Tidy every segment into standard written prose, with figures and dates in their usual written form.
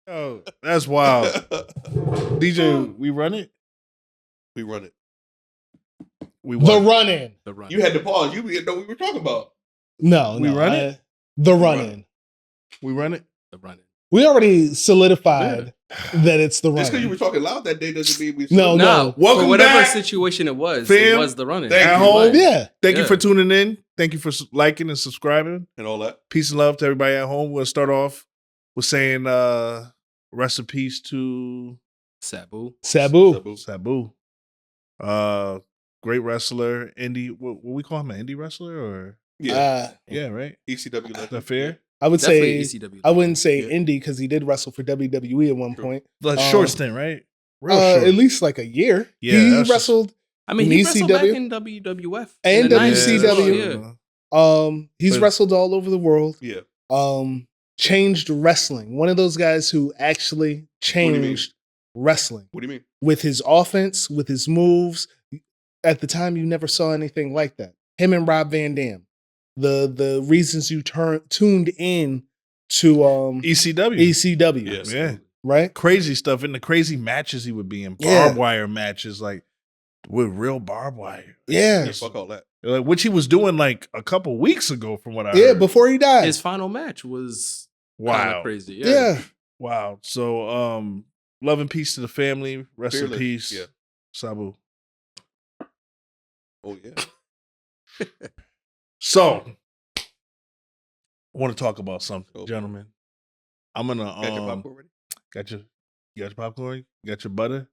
Oh, that's wild. DJ, we run it? We run it. We The won. run-in. The run. You had to pause. You didn't know what we were talking about. No, We no. run it? The run run-in. We run it? The running. We already solidified that it's the Just because you run-in. were talking loud that day doesn't mean we. No, No, no. Welcome for whatever back, situation it was fam. the running. Thank At you. home? Right. Yeah. Thank you Yeah. for tuning in. Thank you for liking and subscribing. And all that. Peace and love to everybody at home. We'll start off with saying rest in peace to Sabu. Sabu. Sabu. Great wrestler, indie. What we call him, an indie wrestler, or Yeah. yeah, right? ECW Is legend. that fair? I would Definitely say ECW. I wouldn't say Yeah. indie because he did wrestle for WWE at one True. point. The short stint, right? Real Uh, short. at least like a year. Yeah, He that's just- wrestled. I mean, in he wrestled back ECW? in WWF And in the 90s as well, WCW. Yeah. He's But- wrestled all over the world. Yeah. Changed wrestling. One of those guys who actually do you changed wrestling What do you mean? with his offense, with his moves. At the time, you never saw anything like that. Him and Rob Van Dam. The reasons you tuned in to ECW. ECW, Yes. Yeah. right? Crazy stuff. And the crazy matches he would be in. Yeah. Barbed wire matches, like with real barbed wire. Yeah, Yeah, fuck all that. Like, which he was doing like a couple weeks ago from what I yeah. heard. Before he died. His final match was Wow. crazy. yeah. Wow. So love and peace to the family. Rest Fearless. in peace. Yeah. Sabu. Oh, yeah. So I want to talk about something, Okay. gentlemen. I'm gonna Got your popcorn ready? you got your popcorn? You got your butter?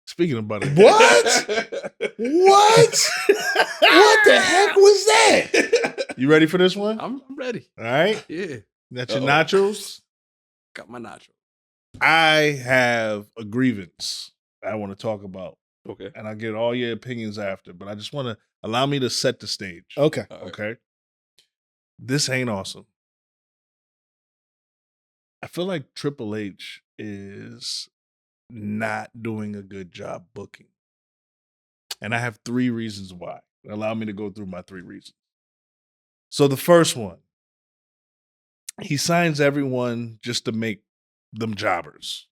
Speaking of butter. What? What? What the heck was that? You ready for this one? I'm ready. All right. Yeah. You got your Uh-oh. nachos. Got my nacho. I have a grievance I want to talk about. Okay. And I'll get all your opinions after, but I just want to allow me to set the stage. Okay. All right. Okay. This ain't awesome. I feel like Triple H is not doing a good job booking. And I have 3 reasons why. Allow me to go through my 3 reasons. So the first one, he signs everyone just to make them jobbers.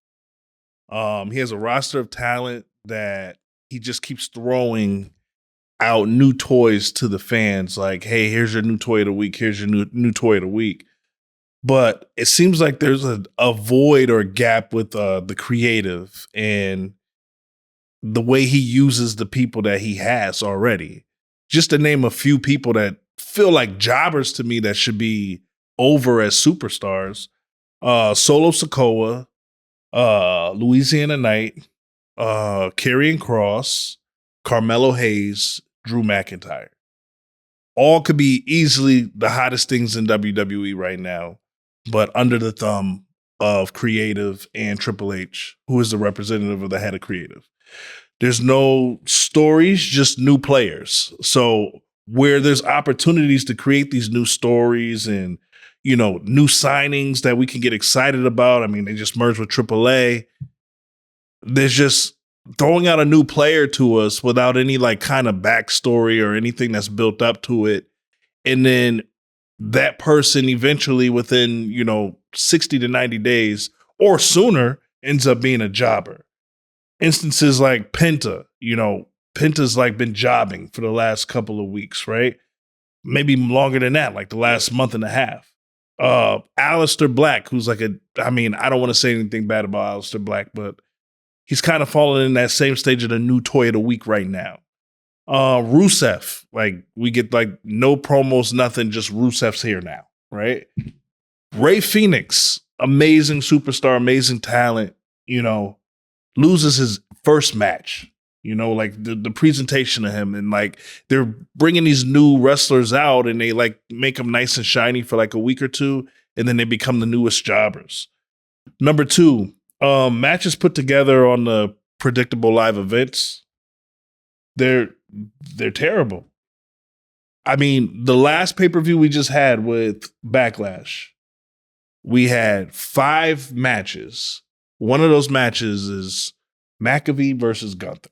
He has a roster of talent that he just keeps throwing out new toys to the fans. Like, hey, here's your new toy of the week. Here's your new toy of the week. But it seems like there's a void or a gap with the creative and the way he uses the people that he has already. Just to name a few people that feel like jobbers to me that should be over as superstars. Solo Sikoa, Louisiana Knight, Karrion Kross, Carmelo Hayes, Drew McIntyre. All could be easily the hottest things in WWE right now, but under the thumb of creative and Triple H, who is the representative of the head of creative. There's no stories, just new players. So where there's opportunities to create these new stories and, you know, new signings that we can get excited about. I mean, they just merged with AAA. There's just throwing out a new player to us without any like kind of backstory or anything that's built up to it. And then that person eventually within, 60 to 90 days or sooner ends up being a jobber. Instances like Penta, Penta's like been jobbing for the last couple of weeks, right? Maybe longer than that, like the last month and a half. Aleister Black, who's like I don't want to say anything bad about Aleister Black, but he's kind of fallen in that same stage of the new toy of the week right now. Rusev, like we get like no promos, nothing, just Rusev's here now, right? Ray Phoenix, amazing superstar, amazing talent, loses his first match, like the presentation of him, and like they're bringing these new wrestlers out and they like make them nice and shiny for like a week or two, and then they become the newest jobbers. Number 2, matches put together on the predictable live events, they're terrible. I mean, the last pay-per-view we just had with Backlash, we had 5 matches. One of those matches is McAfee versus Gunther.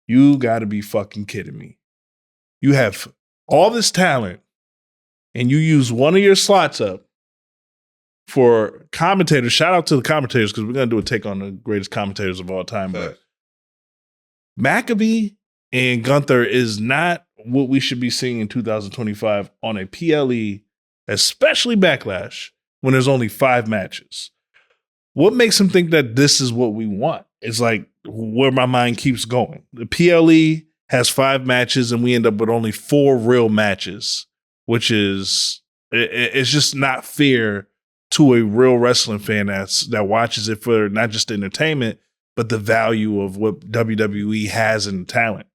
You gotta be fucking kidding me. You have all this talent and you use one of your slots up for commentators, shout out to the commentators because we're gonna do a take on the greatest commentators of all time. But Facts. Maccabee and Gunther is not what we should be seeing in 2025 on a PLE, especially Backlash, when there's only 5 matches. What makes him think that this is what we want? It's like where my mind keeps going. The PLE has 5 matches and we end up with only 4 real matches, which is it's just not fair to a real wrestling fan that watches it for not just entertainment, but the value of what WWE has in talent.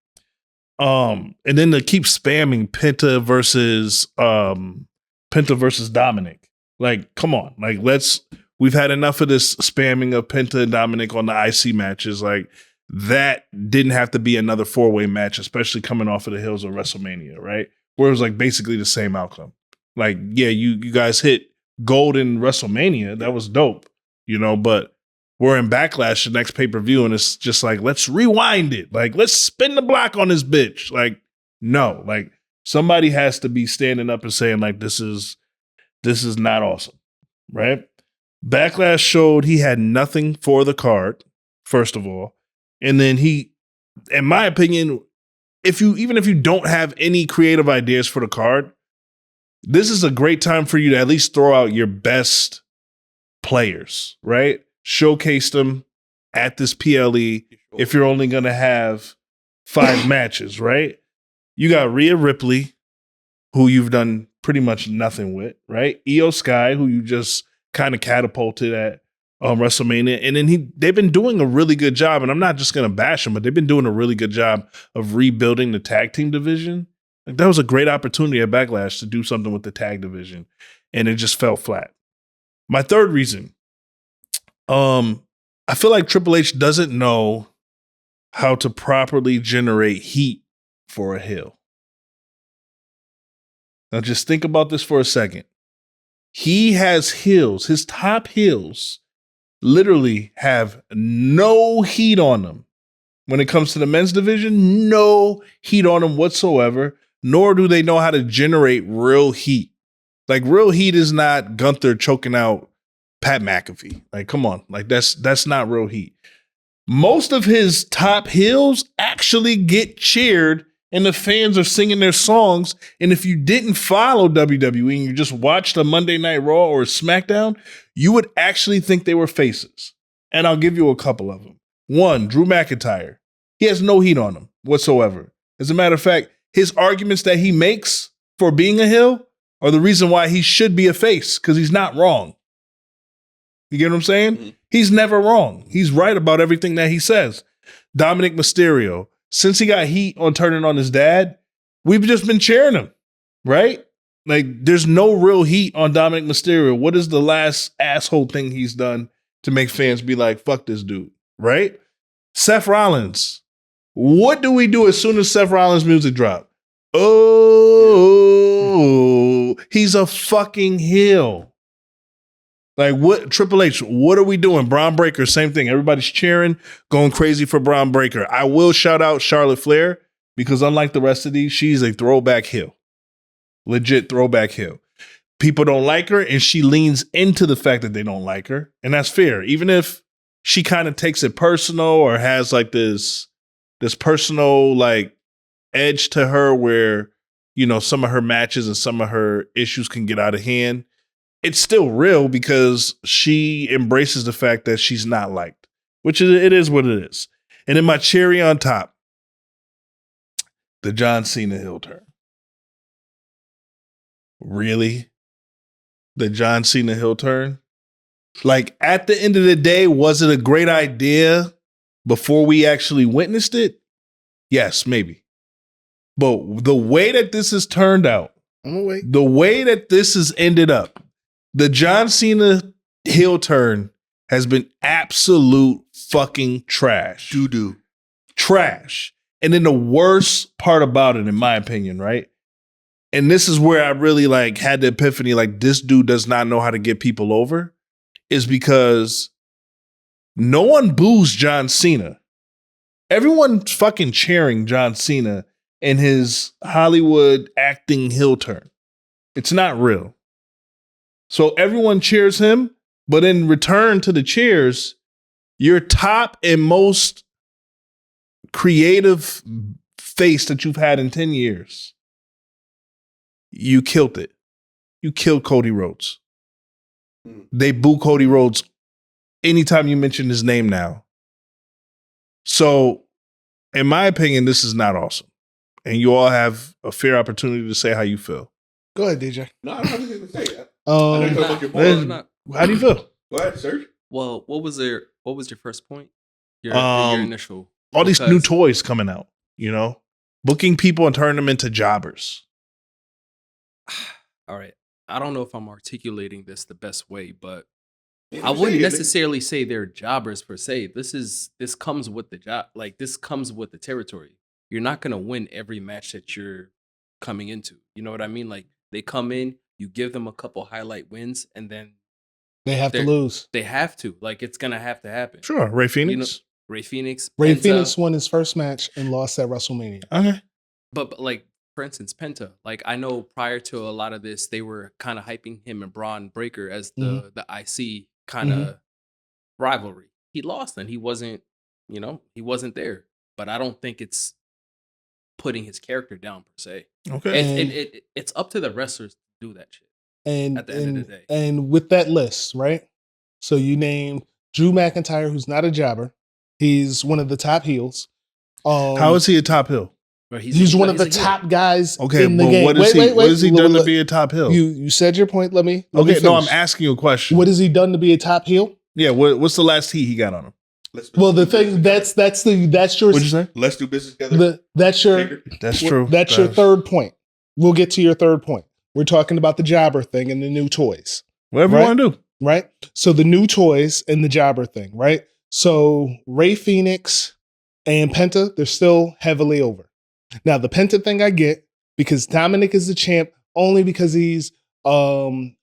And then to keep spamming Penta versus Dominic. Like, come on. Like, we've had enough of this spamming of Penta and Dominic on the IC matches. Like, that didn't have to be another 4-way match, especially coming off of the heels of WrestleMania, right? Where it was like basically the same outcome. Like, yeah, you guys hit gold in WrestleMania. That was dope, but we're in Backlash the next pay-per-view and it's just like, let's rewind it. Like, let's spin the block on this bitch. Like, no, like somebody has to be standing up and saying like, this is not awesome, right? Backlash showed he had nothing for the card, first of all. And then he, in my opinion, even if you don't have any creative ideas for the card, this is a great time for you to at least throw out your best players, right? Showcase them at this PLE if you're only going to have 5 matches, right? You got Rhea Ripley, who you've done pretty much nothing with, right? Io Sky, who you just kind of catapulted at WrestleMania. And then they've been doing a really good job, and I'm not just going to bash them, but they've been doing a really good job of rebuilding the tag team division. Like, that was a great opportunity at Backlash to do something with the tag division, and it just fell flat. My third reason, I feel like Triple H doesn't know how to properly generate heat for a heel. Now just think about this for a second. He has heels. His top heels literally have no heat on them. When it comes to the men's division, no heat on them whatsoever, nor do they know how to generate real heat. Like, real heat is not Gunther choking out Pat McAfee. Like, come on. Like, that's not real heat. Most of his top heels actually get cheered and the fans are singing their songs. And if you didn't follow WWE and you just watched a Monday Night Raw or a SmackDown, you would actually think they were faces. And I'll give you a couple of them. One, Drew McIntyre. He has no heat on him whatsoever. As a matter of fact, his arguments that he makes for being a heel are the reason why he should be a face, because he's not wrong. You get what I'm saying? Mm-hmm. He's never wrong. He's right about everything that he says. Dominic Mysterio, since he got heat on turning on his dad, we've just been cheering him, right? Like, there's no real heat on Dominic Mysterio. What is the last asshole thing he's done to make fans be like, fuck this dude, right? Seth Rollins. What do we do as soon as Seth Rollins' music drop? Oh, he's a fucking heel. Like, what, Triple H, what are we doing? Braun Breaker, same thing. Everybody's cheering, going crazy for Braun Breaker. I will shout out Charlotte Flair because unlike the rest of these, she's a throwback heel. Legit throwback heel. People don't like her, and she leans into the fact that they don't like her, and that's fair. Even if she kind of takes it personal or has like this personal like edge to her where, some of her matches and some of her issues can get out of hand. It's still real because she embraces the fact that she's not liked, which it is what it is. And then my cherry on top, the John Cena heel turn. Really? The John Cena heel turn? Like, at the end of the day, was it a great idea before we actually witnessed it? Yes, maybe. But the way that this has turned out, the way that this has ended up, the John Cena heel turn has been absolute fucking trash. Doo-doo. Trash. And then the worst part about it, in my opinion, right? And this is where I really like had the epiphany, like, this dude does not know how to get people over, is because no one boos John Cena. Everyone's fucking cheering John Cena and his Hollywood acting heel turn. It's not real. So everyone cheers him, but in return to the cheers, your top and most creative face that you've had in 10 years, you killed it. You killed Cody Rhodes. They boo Cody Rhodes anytime you mention his name now. So, in my opinion, this is not awesome. And you all have a fair opportunity to say how you feel. Go ahead, DJ. No, I don't have anything to say. I know you're gonna look your Well, boy. Not- How do you feel? Go ahead, Serge. well, what was your first point? Your initial. All these new Because- toys coming out, booking people and turning them into jobbers. All right. I don't know if I'm articulating this the best way, but You I can say wouldn't it, nigga. necessarily say they're jobbers per se. This comes with the job. Like this comes with the territory. You're not gonna win every match that you're coming into. You know what I mean? Like they come in, you give them a couple highlight wins, and then They have to They're- lose. they have to. Like it's gonna have to happen. Sure, Ray Phoenix. Ray Phoenix. Ray Penta, Phoenix won his first match and lost at WrestleMania. Okay. but like for instance, Penta. Like I know prior to a lot of this, they were kind of hyping him and Braun Breaker as the IC kind of rivalry. He lost and he wasn't there. But I don't think it's putting his character down per se. Okay. And- It's up to the wrestlers to do that shit. And At the end of the day. and with that list, right? So you named Drew McIntyre, who's not a jobber. He's one of the top heels. How is he a top hill? But He's one of the he's a heel. top guys Okay, in the but game. what is he? What has he done to Look, be a top hill? You said your point. Let me okay, no, I'm finish. asking you a question. What has he done to be a top heel? Yeah, what's the last heat he got on him? Well, the thing that's your What'd you say? Let's do business together. that's your Figure. That's true. That's your third point. We'll get to your third point. We're talking about the jobber thing and the new toys, Whatever right? you want to do. right? So the new toys and the jobber thing, right? So Ray Phoenix and Penta, they're still heavily over. Now the Penta thing I get because Dominic is the champ only because he's and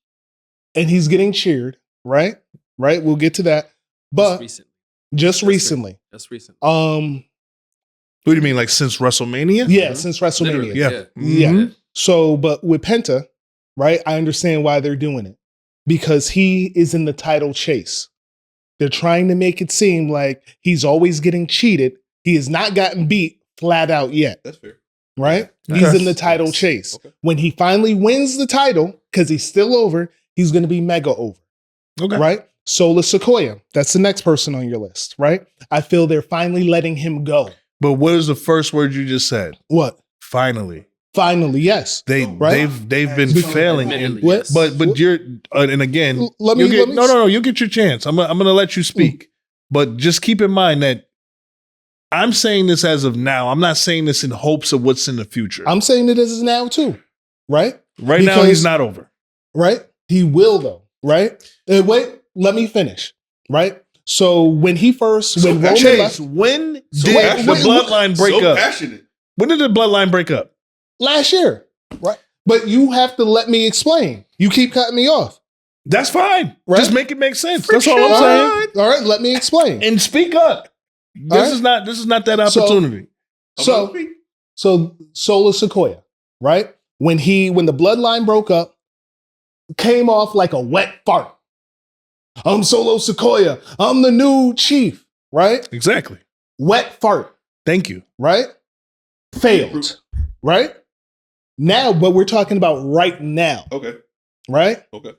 he's getting cheered, right? Right? We'll get to that. But just recently. That's recent. What do you mean, like since WrestleMania? Yeah, since WrestleMania. Yeah. Yeah. Mhm. So, but with Penta, right, I understand why they're doing it because he is in the title chase. They're trying to make it seem like he's always getting cheated. He has not gotten beat flat out yet, That's fair. right? Okay. He's in the title chase. Okay. When he finally wins the title, because he's still over, he's going to be mega over, Okay. right? Sola Sequoia, that's the next person on your list, right? I feel they're finally letting him go. But what is the first word you just said? What? Finally. Finally, yes. They've been Because- failing. Admittedly, What? yes. But you're and again, Let me- you'll get, let me- no, you get your chance. I'm gonna let you speak. But just keep in mind that I'm saying this as of now. I'm not saying this in hopes of what's in the future. I'm saying it is now too, right? right now, because- he's not over. Right? He will though, right? Wait, let me finish, right? So when Roman Chase, left when So did passionate. the bloodline break so up? passionate. When did the bloodline break up? last year, right? But you have to let me explain. You keep cutting me off. That's fine. Right? Just make it make sense. That's all I'm All saying. right, all right, let me explain. And speak up. This right. is not that So- opportunity. So, so Sola Sequoia, right? When the bloodline broke up, came off like a wet fart. I'm Solo Sequoia. I'm the new chief, right? Exactly. Wet fart. Thank you. Right? Failed. Right? Now, but we're talking about right now, Okay. right? Okay.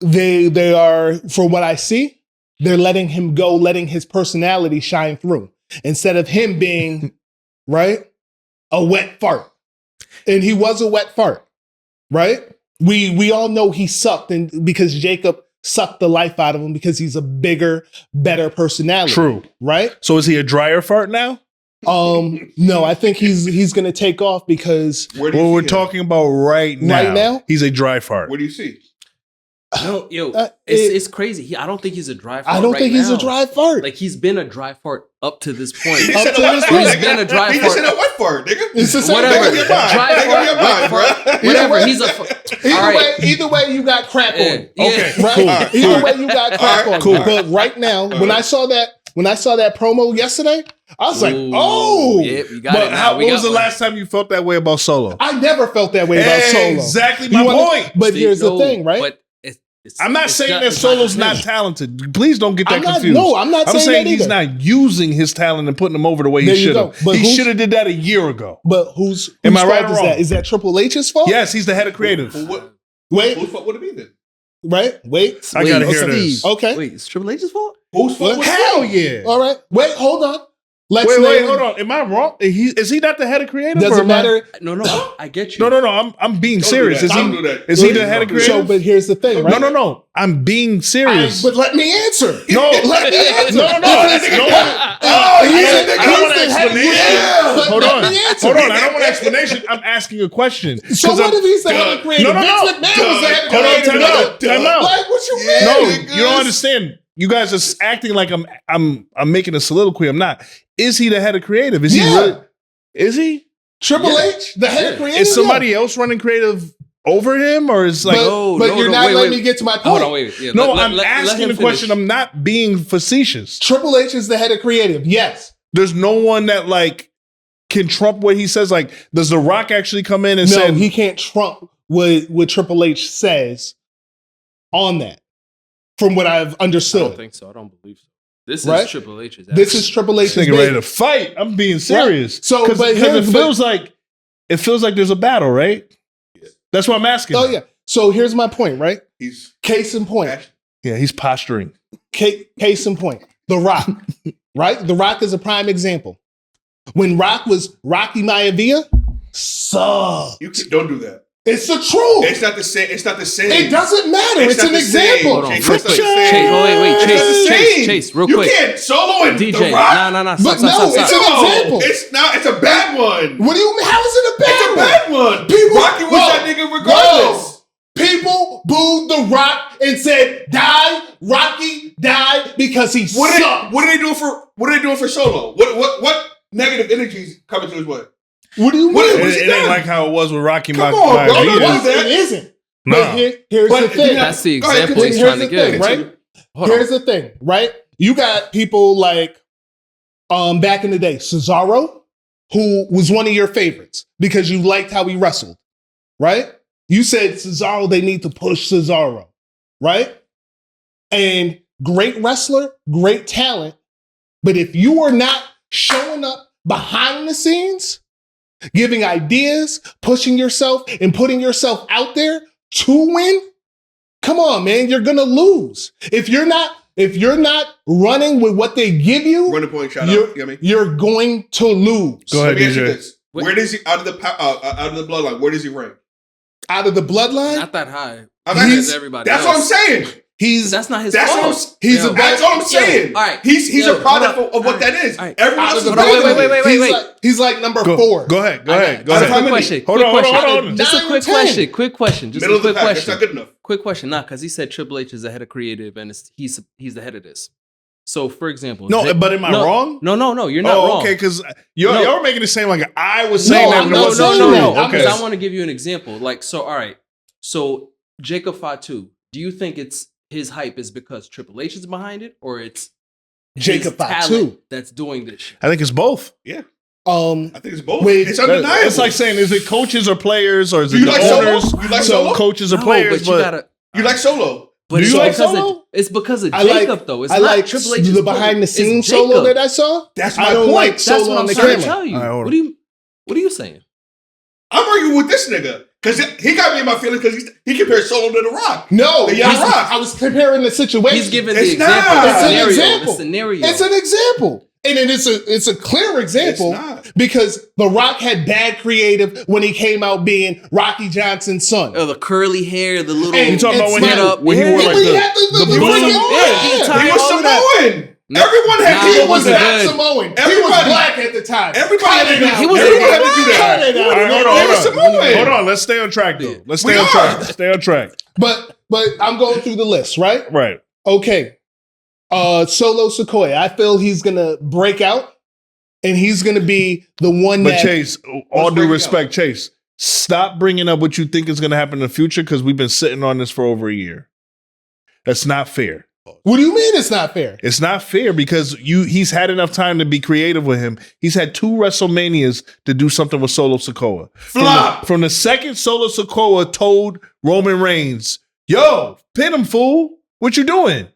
They are, for what I see, they're letting him go, letting his personality shine through. Instead of him being, right, a wet fart. And he was a wet fart, right? We all know he sucked and because Jacob sucked the life out of him because he's a bigger, better personality. True. Right? So is he a dryer fart now? No, I think he's gonna take off because Where do you Well, see we're him? talking about right now. Right now? He's a dry fart. Where do you see? No, yo, Uh, it's crazy. I don't think he's a dry fart. I don't right think he's now. a dry fart. Like he's been a dry fart up to this point. He Up said to a wet this fart, point. nigga. He's been a dry He fart. just said a wet fart, nigga. It's the same Whatever. Make up your mind. Dry Make up fart, your wet mind, fart, bro. whatever. way- He's a. Either All right. either way, you got crap Yeah, on. yeah. Okay. Right? Cool. Either All right. way, you got crap All right. on. Cool. But right now, when I saw that when I saw that promo yesterday, I was like, Ooh, oh. yep, you got But it. Now we when was got the one. last time you felt that way about Solo? I never felt that way about Solo. Exactly You my wanna- point. But Steve, here's the no, thing, right? But I'm not it's saying that it's Solo's not him. talented. Please don't get that I'm not, confused. no, I'm not I'm saying saying that he's either. not using his talent and putting him over the way There he you should go. have. But He who's- should have did that a year ago. But whose Am I right fault or is wrong? that? Is that Triple H's fault? Yes, he's the head of creative. Well, what? Wait, Whose fault would it be then? right? Wait. I gotta hear Steve. this. Okay. Wait, it's Triple H's fault? Whose fault? would it be? Hell yeah. All right. Wait, hold on. Let's Wait, name- hold on. Am I wrong? Is he not the head of creative? or Doesn't am I- matter. No, I get you. No. I'm being Don't serious. do that. Is Don't he? do that. Is he the head of Don't do that. creative? So, but here's the thing, right? No. I'm being serious. But let me answer. No, Let me answer. No. Oh, He's yeah, the- nigga. I don't want an he's the head- explanation. Yeah, but Hold let on. me answer. Hold on. I don't want an explanation. I'm asking a question. So 'Cause what I'm- if he's the head of creative? No. Vince McMahon was the head of Hold on, creative. time out. Time out. Like, what you mean? No, niggas? you don't understand. You guys are acting like I'm making a soliloquy. I'm not. Is he the head of creative? Is he Yeah. really? Is he? Triple Yeah. H, the head of creative? Is somebody else running creative over him, or is like? But you're not letting me get to my point. Hold on, wait. Yeah, no, let- I'm let- let asking him the question. finish. I'm not being facetious. Triple H is the head of creative. Yes. There's no one that like can trump what he says. Like, does The Rock actually come in and No, say he can't trump what Triple H says on that, from what I've I don't understood. think so. I don't believe so. This Right? is Triple H's. This is Triple this H's nigga ready baby. to fight? I'm being serious. So, because but it here's- feels like there's a battle, right? That's what I'm asking. Oh, yeah. So here's my point, right? He's Case in point. Yeah, he's posturing. Case in point. The Rock, right? The Rock is a prime example. When Rock was Rocky Maivia, sucked. don't do that. It's the truth. It's not the same. It's not the same. It doesn't matter. It's It's not an the same. example. Hold on, Chase, real it's not quick. the same. Chase, wait, It's not the same. Chase, real you quick. can't Solo and DJ, The Rock. nah, But stop, no, stop, it's stop. an example. It's not. It's a bad one. What do you mean? How is it a bad It's a one? bad one. People- Rocky was no, that nigga regardless. People booed The Rock and said, "Die, Rocky, die," because he What sucked. are they doing for Solo? What negative energies coming to his way? What do you mean? What It, is he it ain't done? like how it was with Rocky Come Maivia. on, bro. No, What is that? it isn't. No. But here's But the thing. That's the Go ahead, example he's Here's trying to the thing, give. right? Hold Here's on. the thing, right? You got people like back in the day, Cesaro, who was one of your favorites because you liked how he wrestled, right? You said Cesaro, they need to push Cesaro, right? And great wrestler, great talent. But if you are not showing up behind the scenes, giving ideas, pushing yourself and putting yourself out there to win, come on, man, you're gonna lose. If you're not running with what they give you, Run the point, shout out. you're, You know what I mean? you're going to lose. Go ahead, Let me ask you DJ. this: where does he out of the bloodline? Where does he rank? Out of the bloodline, Not that high. I'm He's- asking- everybody. That's else. what I'm saying. he's That's not his That's what I'm. fault. he's Yo. a That's what I'm saying. all right. He's Yo, a product hold on. of what All that right. is. All right. Everyone out else of is the Hold on, better than bloodline. him. wait. He's like number Go, 4. Go ahead. Go I ahead. got- Go Out of ahead. how Quick many? question. Hold Quick on, hold question. on, hold on. Just a 9 or quick 10. question. Quick question. Just Middle a of the quick pack. That's question. not good enough. Quick question. Nah, because he said Triple H is the head of creative and he's the head of this. So, for example, No, but am I wrong? No, you're not wrong. Okay, because you're, No. you're making it seem like I was saying No, that. I'm but it not wasn't saying true. that. I'm Okay. Because I want to give you an example. Like, so, all right. So, Jacob Fatu, do you think it's his hype is because Triple H is behind it, or it's Jacob his talent Fatu. that's doing this shit? I think it's both. Um, I think it's both. Wait, It's undeniable. It's like saying, is it coaches or players, or is it You the like Solo? owners? You like so Solo? coaches or No, players, but you gotta. you like Solo. But Do it's you like because Solo? of, it's because of I like- Jacob, though. It's I not like Triple H's the behind the it's scenes Jacob. solo that I saw. That's my I don't point. like That's solo what on I'm the trying to camera. tell you. All right, hold What are you saying? I'm arguing with this nigga because he got me in my feelings because he compared Solo to The Rock. No, The Young Rock. I was comparing the situation. He's giving It's the example. not. The It's an scenario. example. The scenario. It's an example. And then it's a clear example It's not. because The Rock had bad creative when he came out being Rocky Johnson's son. Oh, the curly hair, the little. And You talking about when it's he, not- when he wore Yeah, like but he the had the blue- freaking- Yeah, he He was all of that. Samoan. No. Everyone had Nah, He it was wasn't not good. Samoan. He was Everybody- black at the time. Everybody Cut had it to- out. He was everybody really had to do Cut that. it out. All right, hold He on, was hold on. Samoan. Hold on, let's stay on track though. Let's stay We on are. track. Stay on track. But I'm going through the list, right? Right. Okay. Solo Sequoia. I feel he's gonna break out and he's gonna be the one But that Chase, all due breaking respect, Chase, stop bringing up what you think is going to happen in the future because we've been sitting on this for over a year. That's not fair. What do you mean it's not fair? It's not fair because he's had enough time to be creative with him. He's had 2 WrestleManias to do something with Solo Sikoa. Flop. From the second Solo Sikoa told Roman Reigns, yo, pin him, fool. What you doing?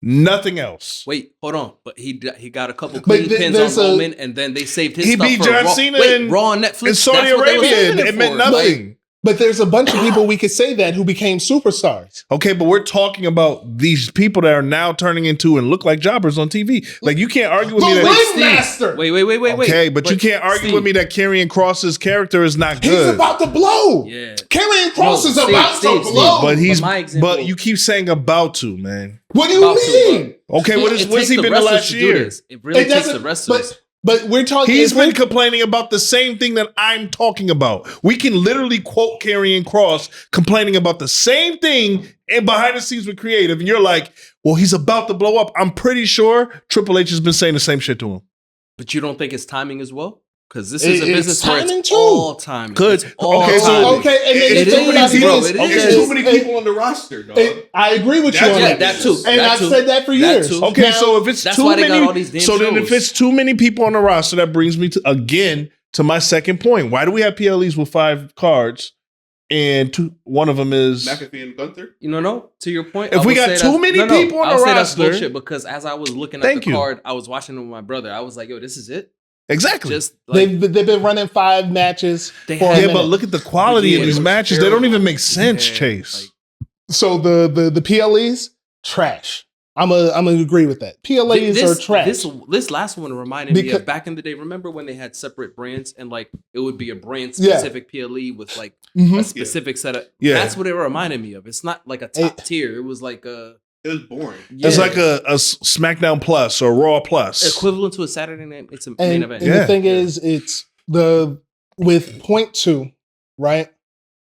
Nothing else. Wait, hold on. But he got a couple But clean pins on Roman, and then they saved his He stuff beat for John Raw. Cena Wait, Raw on Netflix. in Saudi That's what they was Arabia. saving It meant for. nothing. But there's a bunch of people we could say that who became superstars. Okay, but we're talking about these people that are now turning into and look like jobbers on TV. Like, you can't argue with me The that. Ringmaster. Wait. Okay, but you can't argue with me that Karrion Cross's character is not He's good. about to blow. Yeah. Karrion Cross No, is Steve, about Steve, to blow. But my example- but you keep saying about to, man. What do you About to, mean? Okay, what's It he takes been the wrestlers last to do year? this. It really It takes the doesn't. wrestlers. But we're talking. He's if we're- been complaining about the same thing that I'm talking about. We can literally quote Karrion Cross complaining about the same thing and behind the scenes with creative, and you're like, well, he's about to blow up. I'm pretty sure Triple H has been saying the same shit to him. But you don't think it's timing as well? Because this is a It's business where timing it's too. all timing. Good. It's all Okay, so- timing. Okay, and then It's the too thing many about it people. is, It It's is. too many people on the roster, dog. I agree with you That's on what that. that too. And That I've too. said that for That years. too. Okay, Now, so if it's That's too why they got many, all these damn so then if shows. it's too many people on the roster, that brings me to again to my second point. Why do we have PLEs with 5 cards, and one of them is McAfee and Gunther. No. To your point, If I we would got say too that's- many people on I would the say that's roster- bullshit because as I was looking at Thank the you. card, I was watching it with my brother. I was like, yo, this is it. exactly. Just like they've been running 5 matches. They for a had- Yeah, minute. but look at the quality Yeah, of it these was matches. They don't terrible. even make sense, Yeah, Chase. like, So the PLEs trash. I'm gonna agree with that. PLEs are trash. This last one reminded me Because- of back in the day. Remember when they had separate brands and like it would be a brand Yeah. specific PLE with like Mhm. a specific set of. Yeah. That's what it reminded me of. It's not like a top tier. It was like a It was boring. It's like a SmackDown Plus or Raw Plus. equivalent to a Saturday night. It's a main And, event. and Yeah. the thing is, it's with point 2, right?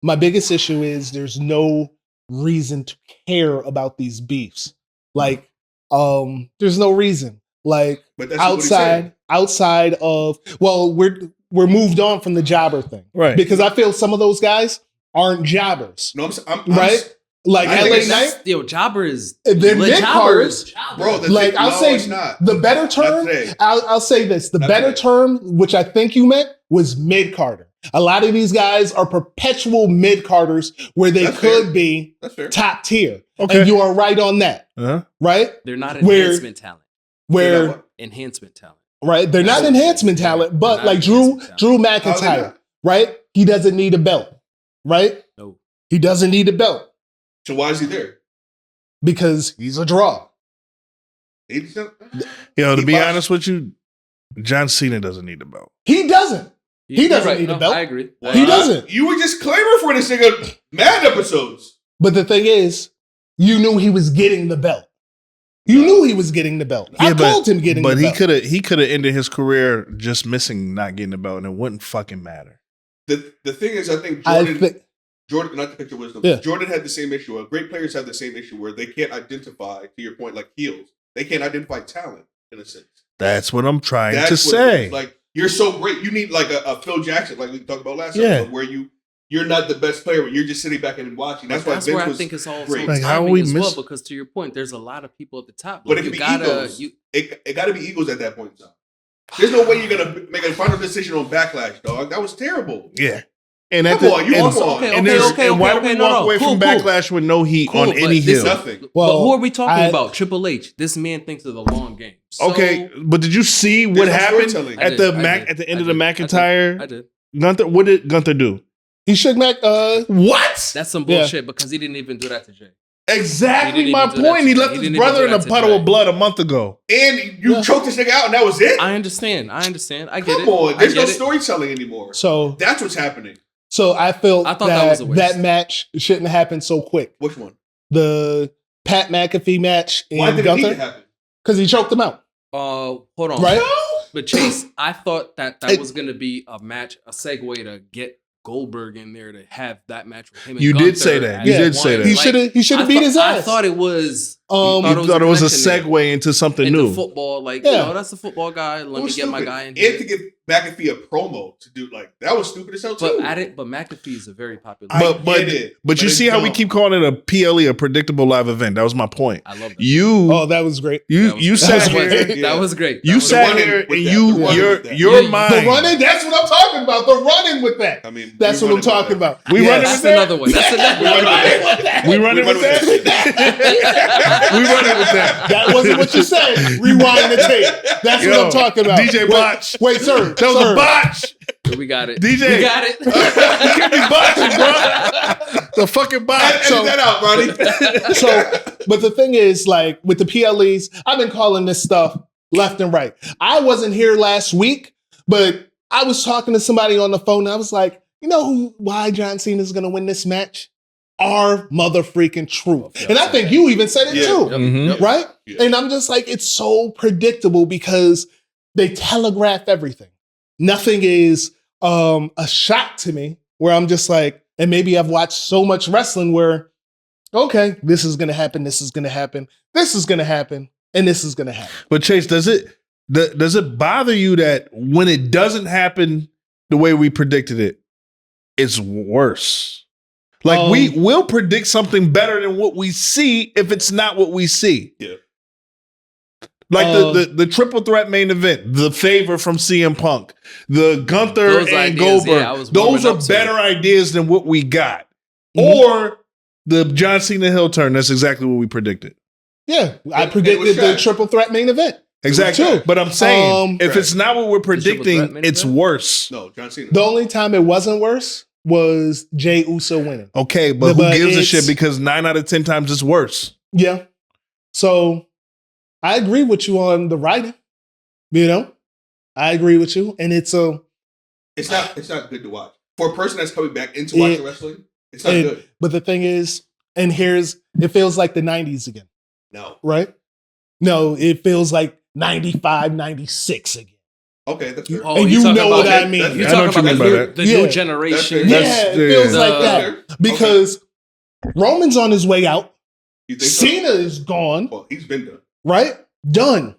My biggest issue is there's no reason to care about these beefs. Like, there's no reason. Like But that's what he said. outside of we're moved on from the jobber thing, Right. because I feel some of those guys aren't jobbers, No, I'm right? Like I think LA it's- Knight, Yo, Jobber is they're legit. mid-carders. Jobber is Jobber. Bro, the like thing- I'll no, say it's not. the better term. today. I'll say this: the Not better today. term, which I think you meant, was mid Carter. A lot of these guys are perpetual mid Carters where they That's could fair. be That's fair. top tier, Okay. and you are right on that, Uh-huh. right? They're not Where- enhancement talent. Where what? Enhancement talent. right, they're not They're enhancement talent, but not like enhancement Drew How they McIntyre, not? right? He doesn't need a belt, right? No. He doesn't need a belt So why is he there? because he's a draw. He's not- Yo, to He be boxed- honest with you, John Cena doesn't need the belt. He doesn't. He You're doesn't need a belt. I agree. Why He not? doesn't. You were just claiming for this nigga mad episodes. But the thing is, you knew he was getting the belt. You knew he was getting the belt. I called him getting But the belt. he could have ended his career just missing not getting the belt, and it wouldn't fucking matter. The thing is, I think I Jordan, think Jordan, not to pick your wisdom, Yeah. Jordan had the same issue. Great players have the same issue where they can't identify, to your point, like heels. They can't identify talent in a sense. That's what I'm trying That's to what it say. is. Like you're so great, you need like a Phil Jackson, like we talked about last Yeah. episode, where you're not the best player, but you're just sitting back and watching. That's why That's Vince where I was think it's all great. so Like, how timing we as miss- well. Because to your point, there's a lot of people at the top. But Like, it could be egos. You, It got to be egos at that point in time. There's no way you're gonna make a final decision on Backlash, dog. That was terrible. Yeah. And at Come the on, you and, also- okay, and okay, there's- okay, and why okay, do we no, walk no. away Cool, from cool. Backlash with no heat Cool, on but any this- hill? Nothing. well, but who are we talking I- about? Triple H. This man thinks of the long game. So, Okay, but did you see what There's no happened storytelling. at I the did, I Mac did, at the end I of the did, McIntyre? I did. Gunther, what did Gunther do? he shook Mac. What? That's some Yeah. bullshit because he didn't even do that to Jay. Exactly He didn't my even do that point. He to- left he his didn't brother even in do a that to puddle Jay. of blood a month ago. And you Yeah. choked this nigga out, and that was it. I understand. I get Come it. on, I there's no get it. storytelling anymore. So That's what's happening. I felt I thought that was a waste. that match shouldn't have happened so quick. Which one? The Pat McAfee match Why in did it need to Gunther happen? because he choked him out, Hold on. right? But Chase, I thought that It- was going to be a match, a segue to get Goldberg in there to have that match with him. And You did Gunther say that. as You did say one. that. He should have. He should have I beat thought- his ass. I thought it was. Um, You thought it was thought it was a connection there. segue into something into new. football, like Yeah. you know, that's the football guy. Let It me was get my stupid. guy in And here. to get McAfee a promo to do like that was stupid as hell too. But McAfee is a very popular. But you see how we keep calling it a PLE, a predictable live event. That was my point. I love that. Oh, that was great. You sat here. That was great. You sat here and your mind. The running. That's what I'm talking about. The running with that. I mean, That's what I'm talking about. We running with That's that. another one. That's another one. We running with that. We running with that. That wasn't what you said. Rewind the tape. That's what I'm talking about. DJ Botch. Wait, sir. That was a botch. We got it. DJ. We got it. You can't be botching, bro. The fucking botch. Edit that out, Ronnie. So, but the thing is, like with the PLEs, I've been calling this stuff left and right. I wasn't here last week, but I was talking to somebody on the phone. And I was like, you know why John Cena is going to win this match? Our mother freaking truth. And I think you even said it too, Mhm. right? Yeah. And I'm just like, it's so predictable because they telegraph everything. Nothing is a shock to me where I'm just like, and maybe I've watched so much wrestling where, okay, this is going to happen, this is going to happen, this is going to happen, and this is going to happen. But Chase, does it bother you that when it doesn't happen the way we predicted it, it's worse? Like we will predict something better than what we see if it's not what we see. Yeah. Like the triple threat main event, the favor from CM Punk, the Gunther Those and ideas, Goldberg. yeah, I was warming Those are up to better it. ideas than what we got. Mhm. Or the John Cena heel turn. That's exactly what we predicted. Yeah, I It was predicted the trash. triple threat main event. Exactly. True. But I'm saying, if Right. it's not what we're triple predicting, threat main it's event? worse. No, John Cena. The only time it wasn't worse was Jey Uso winning. Okay, but But who gives a it's- shit? Because 9 out of 10 times it's worse. Yeah. So I agree with you on the writing. You know, I agree with you. And it's It's not good to watch for a person that's coming back into watching wrestling. It's not good. but the thing is, and it feels like the 90s again, No. right? No, it feels like 95, 96 again. Okay, that's fair. And you you talking know about what I that- mean. that's- You I know talking what you about mean by that. the Yeah. new generation. That's Yeah, it yeah. feels The- like that. Because Roman's on his way out. You think so? Cena is gone, Well, he's been done. right? Done.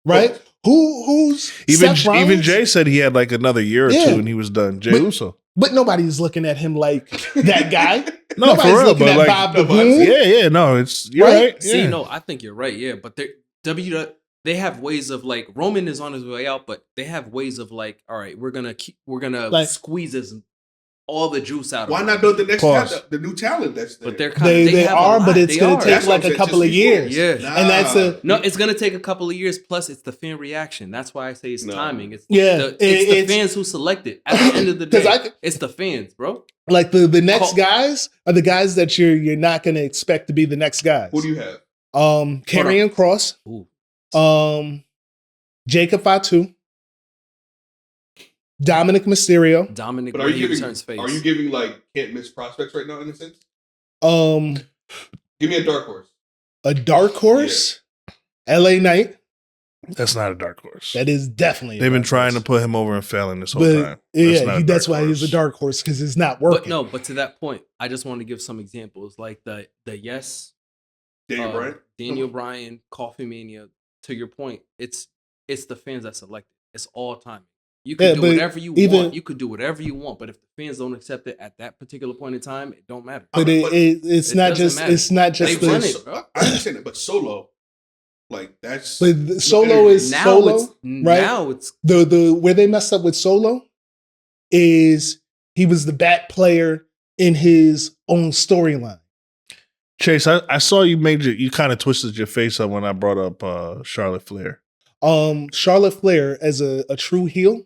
Right? Who's Even Seth Rollins? Jay said he had like another year or Yeah. two and he was done. Jay But- Uso. But nobody's looking at him like that guy. No, Nobody's for real. looking But at like, Bob the nobody's- Boom. yeah, no, you're Right? right. See, yeah. no, I think you're right. Yeah, but they have ways of like Roman is on his way out, but they have ways of like, all right, we're gonna Like- squeeze all the juice out. Why of not him. build the next Pause. talent, the new talent that's there? But they're kind They have a are, lot. but it's They going are. to take That's what like I'm a saying, couple of just before. years. Yeah. And that's a No, it's gonna take a couple of years. Plus, it's the fan reaction. That's why I say it's No. timing. It's Yeah, it's the it's- fans who select it. At the end of the 'Cause day, I- it's the fans, bro. like the next Call- guys are the guys that you're not going to expect to be the next guys. Who do you have? Karrion Cross, Ooh. Jacob Fatu, Dominic Mysterio, Dominic But when he turns face. are you giving like can't miss prospects right now in a sense? a Give me a dark horse. dark horse, LA Knight. That's not a dark horse. That is definitely. a They've been dark trying to horse. put him over and failing this whole But time. yeah, that's why he's a dark horse because it's not working. but to that point, I just want to give some examples like the yes, Daniel Bryan. Daniel Bryan, Coffee Mania. To your point, it's the fans that select it. It's all time. You can Yeah, do but whatever you even- want. You could do whatever you want, but if the fans don't accept it at that particular point in time, it don't matter. But But it's it not doesn't just matter. it's not just They run the, it, bro. I understand it, but Solo, like that's but the Solo is Now Solo. it's now it's The where they messed up with Solo is he was the bat player in his own storyline. Chase, I saw you you kind of twisted your face up when I brought up Charlotte Flair. Charlotte Flair as a true heel,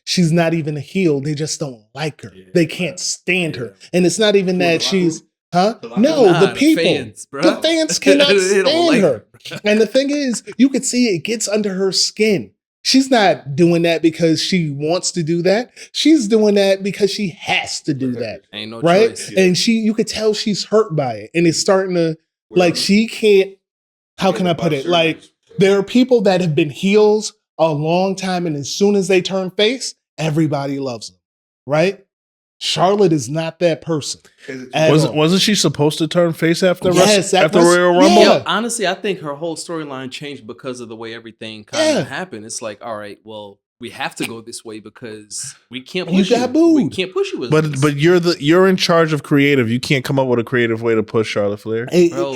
she's not even a heel. They just don't like her. Yeah. They can't stand her. And it's not even Well, that the she's locker huh? The locker No, room? the people. fans, bro. The fans cannot They don't stand like her. And the thing is, you could see it gets under her skin. She's not doing that because she wants to do that. She's doing that because she has to do that. Ain't no Right? choice. Yeah. And you could tell she's hurt by it. And it's starting to like she can't, how can I put it? Like there are people that have been heels a long time, and as soon as they turn face, everybody loves them. Right? Charlotte is not that person. At all. Wasn't she supposed to turn face after Yes, after that's- Royal Rumble? yeah. Yo, honestly, I think her whole storyline changed because of the way everything kind of Yeah. happened. It's like, all right, well, we have to go this way because we can't You push you. got We booed. can't push you as But this. but you're in charge of creative. You can't come up with a creative way to push Charlotte Flair. bro,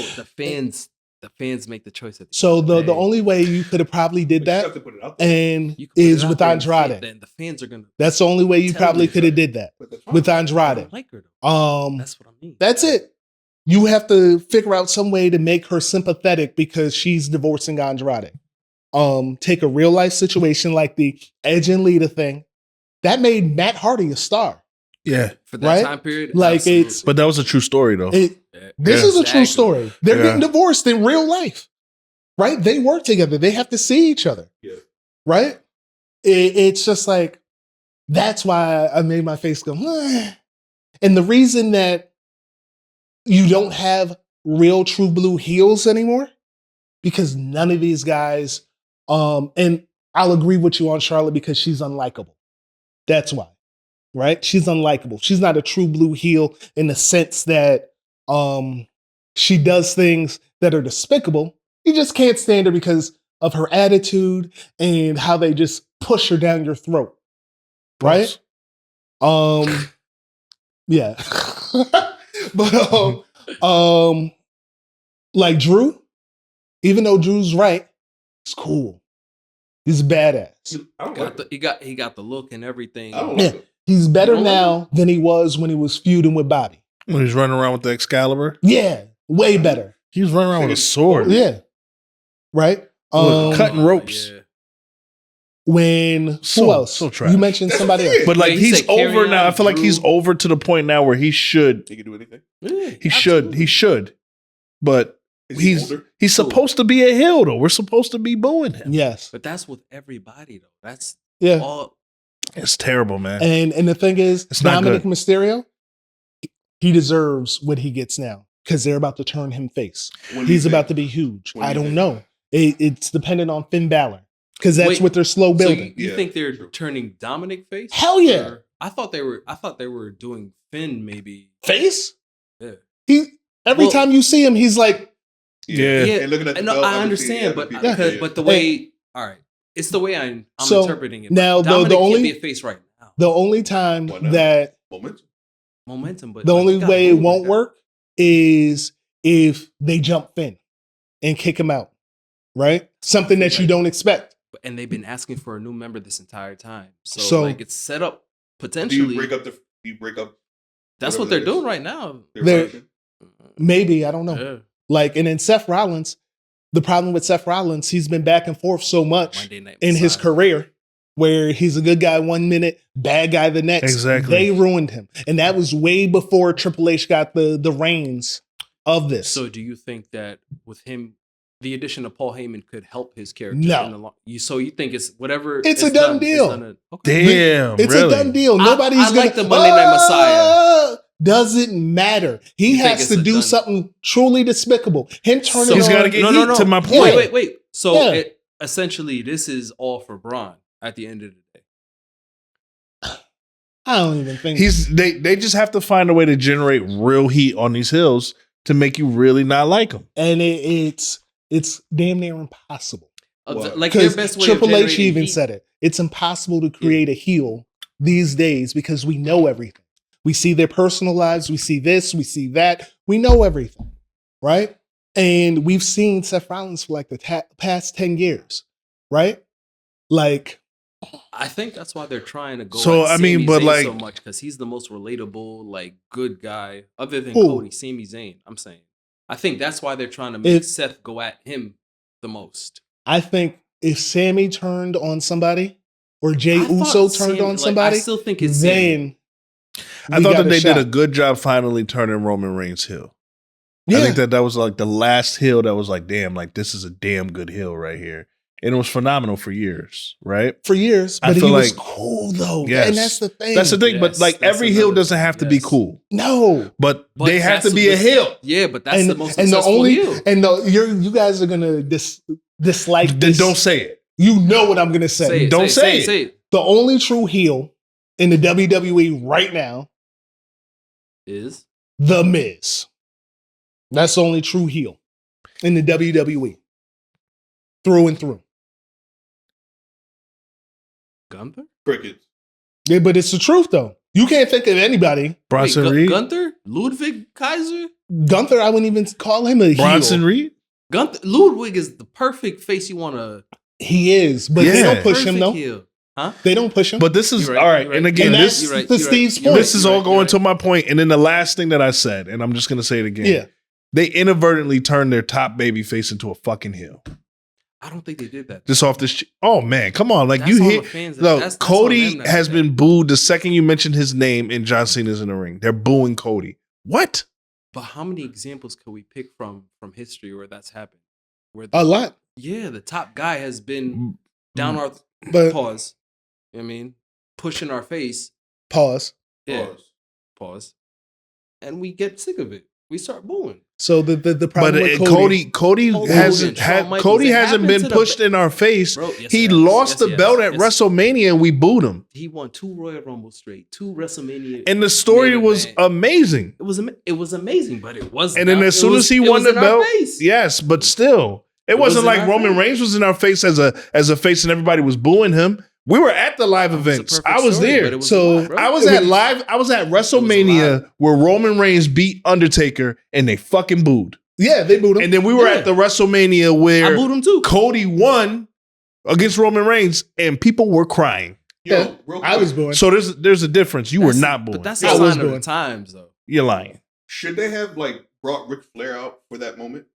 the fans make the choice. At the So end of the day. only way you could have probably did But you that have to put it out there. and You can put it is out with there and Andrade. then the fans are gonna That's the only way you Tell probably you could have so. did that But that's fine. with I Andrade. don't like her though. That's That's what I mean. it. You have to figure out some way to make her sympathetic because she's divorcing Andrade. Take a real life situation like the Edge and Lita thing. That made Matt Hardy a star. Yeah, For that Right? time period. Like, absolutely. it's- but that was a true story though. This Yeah. is a true Exactly. story. They're Yeah. getting divorced in real life. Right? They work together. They have to see each other. Yeah. Right? It's just like, that's why I made my face go, "Huh." And the reason that you don't have real true blue heels anymore, because none of these guys, and I'll agree with you on Charlotte because she's unlikable. That's why. Right? She's unlikable. She's not a true blue heel in the sense that she does things that are despicable. You just can't stand her because of her attitude and how they just push her down your throat. Right? Yeah. But like Drew, even though Drew's right, it's cool. He's badass. I don't like it. he got the look and everything. I don't Yeah. like it. He's better You don't like now than he was when he was feuding with Bobby. When he's running around with the Excalibur, Yeah, way better. he was running around with a sword. Yeah. Right? Well, cutting ropes. Yeah. When who So- else? so trash. You mentioned That's somebody what it else. But like Wait, he he's said carry over now. I on, feel like he's Drew. over to the point now where he should. He can do anything. Yeah, He should. absolutely. He should. But Is he he's older? he's Who? supposed to be a heel though. We're supposed to be booing him. Yes. But that's with everybody though. That's Yeah. all. It's terrible, man. And the thing is, It's not Dominic good. Mysterio, he deserves what he gets now because they're about to turn him face. When do you He's think? about to be huge. When do I you don't think? know. It's dependent on Finn Balor because that's Wait, what they're slow So building. you Yeah, think they're true. turning Dominic face? Hell yeah. Or- I thought they were doing Finn maybe. Face? Yeah. He every Well- time you see him, he's like, Yeah. Yeah, And looking at the No, belt, I haven't seen understand, the but other people. because, Yeah. but the way, all right, it's the way I'm So, interpreting it. now, Dominic the can't only- be a face right now. the only time Why not? that Momentum. Momentum, but the like, only you gotta way it move won't like that. work is if they jump Finn and kick him out. Right? Something that you Right. don't expect. And they've been asking for a new member this entire time. So, So- like it's set up Do potentially. you break up? That's whatever what they're that doing is? right now. Their They're- faction? Maybe, I don't know. Yeah. Like, and then Seth Rollins, the problem with Seth Rollins, he's been back and forth so much Monday Night in his Messiah. career where he's a good guy one minute, bad guy the next. Exactly. They ruined him. And that was way before Triple H got the reins of this. So, do you think that with him, the addition of Paul Heyman could help his character? No. in the so you think it's whatever? It's a is done it's deal. Okay. Damn, it's really? a done deal. I- Nobody's I gonna like the Monday Night Messiah. Doesn't matter. He You think has it's to a do done- something truly despicable. Him turning So- He's on, got to get No, heat. no, no. To my Yeah. point. Wait. So Yeah. essentially, this is all for Braun at the end of the day. I don't even think They just have to find a way to generate real heat on these hills to make you really not like them. and it's damn near impossible. Well, Like their Because best way Triple of H generating even heat- said it. It's impossible to create a heel these days because we know everything. We see their personal lives, we see this, we see that, we know everything, right? And we've seen Seth Rollins for like the past 10 years, right? Like, I think that's why they're trying to go. So, at I mean, Sami but, Zayn like- so much because he's the most relatable, like good guy other than Who? Cody. Sami Zayn. I'm saying. I think that's why they're trying to make If- Seth go at him the most. I think if Sammy turned on somebody or Jay I thought Uso turned Sami- on like, somebody, I still think it's Sami. then I we thought got that they shot. did a good job finally turning Roman Reigns heel. Yeah. I think that was like the last hill that was like, damn, like this is a damn good hill right here. And it was phenomenal for years, right? for years, I but he feel was like- cool though. Yes. And that's the thing. That's the thing. But Yes, like that's every hill another doesn't thing, have to be yes. cool. No. But But they have that's to be a the- hill. Yeah, but that's the most and the successful only heel. and you guys are gonna dislike Then this. don't say it. You know what I'm gonna say. Say it, Don't say it. Say it. The only true heel in the WWE right now, Is The Miz. That's the only true heel in the WWE. Through and through. Gunther? Crickets. Yeah, but it's the truth though. You can't think of anybody. Bronson Wait, Reed. Gunther? Ludwig Kaiser? Gunther, I wouldn't even call him a Bronson heel. Reed. Gunther Ludwig is the perfect face you want to He is, but they Yeah. don't push him though. Heel. Huh? They don't push him. But this is You're right, all right. you're right. And again, and this that's you're right, the you're right, Steve's you're point. this is You're all right, going you're to right. my point. And then the last thing that I said, and I'm just going to say it again. Yeah. They inadvertently turned their top baby face into a fucking heel. I don't think they did that. Just off this. Oh man, come on! Like That's you on hear, the fans. look, That's on Cody them that has did been that. booed the second you mentioned his name and John Cena's in the ring. They're booing Cody. What? But how many examples could we pick from history where that's happened? Where A lot. Yeah, the top guy has been down our But pause. You know what I mean, pushing our face. pause. Yeah, Pause. pause. And we get sick of it. We start booing. So the But problem with Cody Hold hasn't on, Shawn Michaels, Cody it hasn't happened been to the pushed ba- in our face. Bro, yes, He it has. lost Yes, the yes, belt at yes. WrestleMania and we booed him. He won 2 Royal Rumble straight, 2 WrestleMania. And the story main was event. amazing. It was amazing, but it was. And then not- as it soon was- as he it won was the in our belt, face. yes, but still, it was wasn't in like our Roman face. Reigns was in our face as a face and everybody was booing him. We were at the live It was a events. perfect I was story, there. but it was So, live, bro. I was It at was- live. I was at live. WrestleMania where Roman Reigns beat Undertaker and they fucking booed. Yeah, they booed him. And then we were Yeah. at the WrestleMania I where booed him too. Cody won against Roman Reigns and people were crying. Yo, Yeah, real I was quick, booing. So there's a difference. You were That's- not booing. But that's I a was sign of the booing. times, though. You're lying. Should they have like brought Ric Flair out for that moment?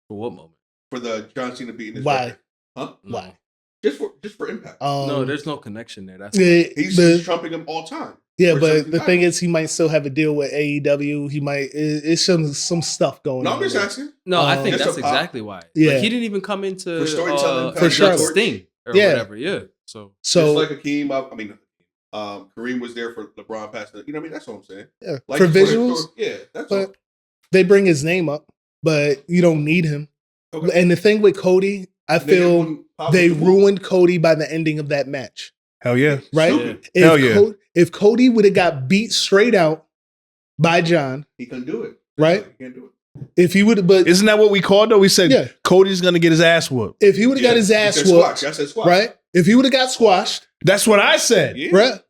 For what moment? For the John Cena beating his Why? record? Huh? No. Why? Just for impact. No, there's no connection there. That's He's trumping him all time. yeah, for but something the bad. thing is, he might still have a deal with AEW. He might. It's some stuff going No, on. I'm just there. asking. no. I think That's that's a pop. exactly why. Yeah. Like, he didn't even come into For storytelling, For sure. Sting or Yeah. whatever. Yeah. So So Just like Akeem, Kareem was there for LeBron passing. You know what I mean? That's what I'm saying. yeah, Like for visuals, yeah, that's all. but they bring his name up, but you don't need him. Okay. And the thing with Cody, I Nigga feel wouldn't pop they with the move. ruined Cody by the ending of that match. Hell yeah. Right? Stupid. If Hell yeah. If Cody would have got beat straight out by John, He couldn't do it. Right? He can't do it. if he would have, but Isn't that what we called though? We said Yeah. Cody's gonna get his ass whooped. if he would have got his He ass said squash. whooped, I said squash. right? If he would have got squashed, That's what I said. Yeah. right?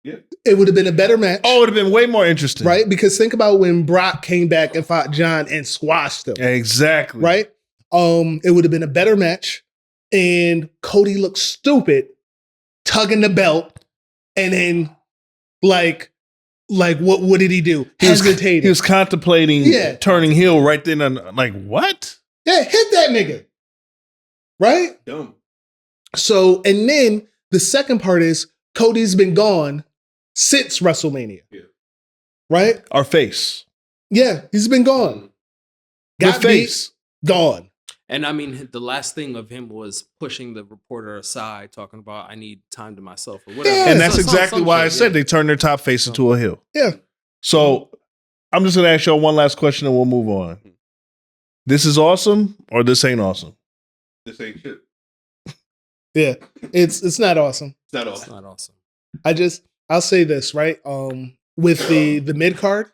Yeah. It would have been a better match. Oh, it would have been way more interesting. Right? Because think about when Brock came back and fought John and squashed him. Exactly. Right? It would have been a better match. And Cody looked stupid tugging the belt. And then what did he do? He was, Hesitated. he was contemplating Yeah. turning heel right then and like what? yeah, hit that nigga. Right? Dumb. So, and then the second part is Cody's been gone since WrestleMania. Yeah. Right? Our face. Yeah, he's been gone. The Got face. beat, gone. And I mean, the last thing of him was pushing the reporter aside, talking about I need time to myself or whatever. Yeah, And that's Some- exactly some why I shit, said yeah. they turned their top face into a heel. Yeah. So I'm just gonna ask y'all one last question and we'll move on. This is awesome or this ain't awesome? This ain't shit. Yeah. It's not awesome. It's not It's awesome. not awesome. I'll say this, right? With the mid card,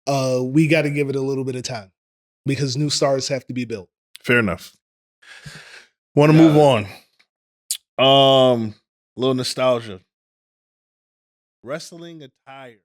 we got to give it a little bit of time because new stars have to be built. Fair enough. Want to move on. Little nostalgia. Wrestling attire.